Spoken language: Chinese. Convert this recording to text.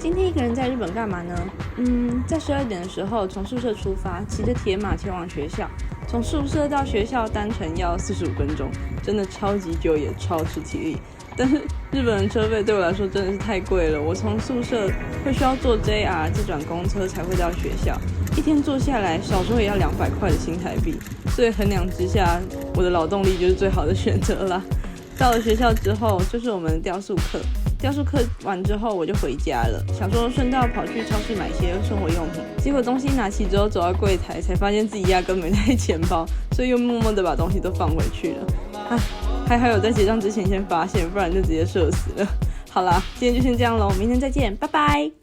今天一个人在日本干嘛呢？在12点的时候从宿舍出发，骑着铁马前往学校。从宿舍到学校单程要45分钟，真的超级久，也超吃体力。但是日本的车费对我来说真的是太贵了，我从宿舍会需要坐 JR 再转公车才会到学校，一天坐下来少说也要200块的新台币，所以衡量之下，我的劳动力就是最好的选择啦。到了学校之后，就是我们的雕塑课。雕塑课完之后，我就回家了，想说顺道跑去超市买些生活用品。结果东西拿起之后，走到柜台才发现自己压根没带钱包，所以又默默的把东西都放回去了。还好有在结账之前先发现，不然就直接社死了。好啦，今天就先这样咯，明天再见，拜拜。